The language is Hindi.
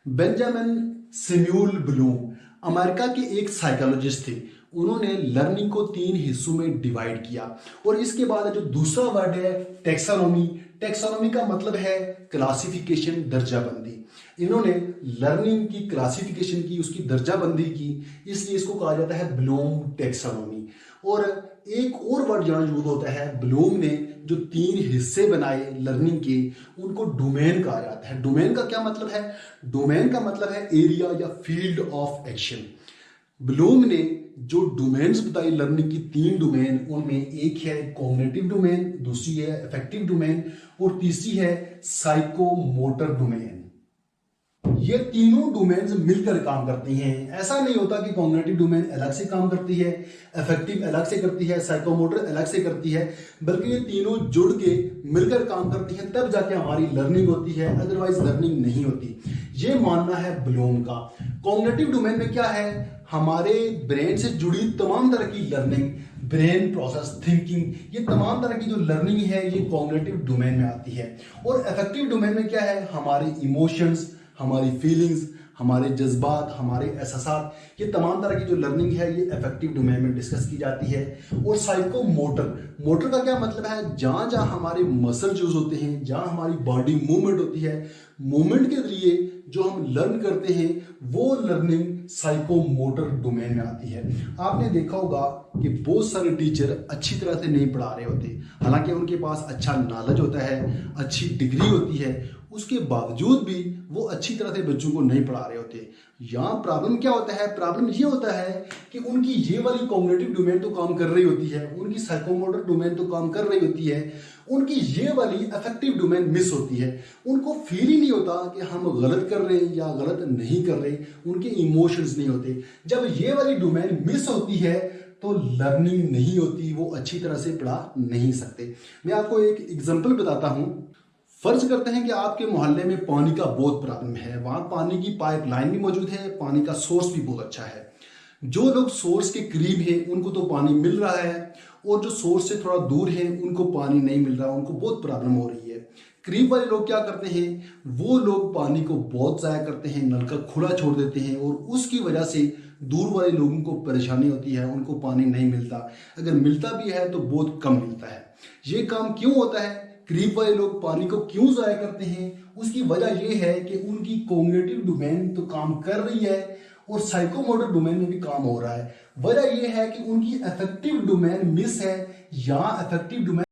बेंजामिन सैमुअल ब्लूम अमेरिका के एक साइकोलॉजिस्ट थे। उन्होंने लर्निंग को 3 हिस्सों में डिवाइड किया और इसके बाद जो दूसरा वर्ड है टेक्सोनॉमी। टेक्सोनॉमी का मतलब है क्लासिफिकेशन, दर्जाबंदी। इन्होंने लर्निंग की क्लासिफिकेशन की, उसकी दर्जाबंदी की, इसलिए इसको कहा जाता है ब्लूम टेक्सोनॉमी। और एक और वर्ड यहाँ यूज होता है, ब्लूम ने जो 3 हिस्से बनाए लर्निंग के, उनको डोमेन कहा जाता है। डोमेन का क्या मतलब है? डोमेन का मतलब है एरिया या फील्ड ऑफ एक्शन। ब्लूम ने जो डोमेन्स बताई लर्निंग की, 3 डोमेन, उनमें एक है कॉग्निटिव डोमेन, दूसरी है अफेक्टिव डोमेन और तीसरी है साइकोमोटर डोमेन। ये तीनों डोमेन्स मिलकर काम करती हैं। ऐसा नहीं होता कि कॉग्निटिव डोमेन अलग से काम करती है, अफेक्टिव अलग से करती है, साइकोमोटर अलग से करती है, बल्कि ये तीनों जुड़ के मिलकर काम करती हैं, तब जाके हमारी लर्निंग होती है, अदरवाइज लर्निंग नहीं होती। ये मानना है ब्लूम का। कॉग्निटिव डोमेन में क्या है? हमारे ब्रेन से जुड़ी तमाम तरह की लर्निंग, ब्रेन प्रोसेस, थिंकिंग, ये तमाम तरह की जो लर्निंग है ये कॉग्निटिव डोमेन में आती है। और अफेक्टिव डोमेन में क्या है? हमारे इमोशंस, हमारी फीलिंग्स, हमारे जज्बात, हमारे एहसास, ये तमाम तरह की जो लर्निंग है ये अफेक्टिव डोमेन में डिस्कस की जाती है। और साइकोमोटर, मोटर का क्या मतलब है? जहाँ जहाँ हमारे मसल यूज होते हैं, जहाँ हमारी बॉडी मूवमेंट होती है, मूवमेंट के जरिए जो हम लर्न करते हैं, वो लर्निंग साइकोमोटर डोमेन में आती है। आपने देखा होगा कि बहुत सारे टीचर अच्छी तरह से नहीं पढ़ा रहे होते, हालांकि उनके पास अच्छा नॉलेज होता है, अच्छी डिग्री होती है, उसके बावजूद भी वो अच्छी तरह से बच्चों को नहीं पढ़ा रहे होते। यहाँ प्रॉब्लम क्या होता है? प्रॉब्लम ये होता है कि उनकी ये वाली कॉग्निटिव डोमेन तो काम कर रही होती है, उनकी साइकोमोटर डोमेन तो काम कर रही होती है, उनकी ये वाली अफेक्टिव डोमेन मिस होती है। उनको फील ही नहीं होता कि हम गलत कर रहे हैं या गलत नहीं कर रहे, उनके इमोशंस नहीं होते। जब ये वाली डोमेन मिस होती है तो लर्निंग नहीं होती, वो अच्छी तरह से पढ़ा नहीं सकते। मैं आपको एक एग्जाम्पल बताता हूँ। फर्ज करते हैं कि आपके मोहल्ले में पानी का बहुत प्रॉब्लम है, वहां पानी की पाइपलाइन भी मौजूद है, पानी का सोर्स भी बहुत अच्छा है। जो लोग सोर्स के करीब हैं उनको तो पानी मिल रहा है, और जो सोर्स से थोड़ा दूर है उनको पानी नहीं मिल रहा, उनको बहुत प्रॉब्लम हो रही है। करीब वाले लोग क्या करते हैं? वो लोग पानी को बहुत ज़ाया करते हैं, नल का खुला छोड़ देते हैं, और उसकी वजह से दूर वाले लोगों को परेशानी होती है, उनको पानी नहीं मिलता। अगर मिलता भी है तो बहुत कम मिलता है। ये काम क्यों होता है? करीब वाले लोग पानी को क्यों ज़ाया करते हैं? उसकी वजह यह है कि उनकी कॉग्निटिव डोमेन तो काम कर रही है और साइकोमोटर डोमेन में भी काम हो रहा है। वजह यह है कि उनकी अफेक्टिव डोमेन मिस है, या अफेक्टिव डोमेन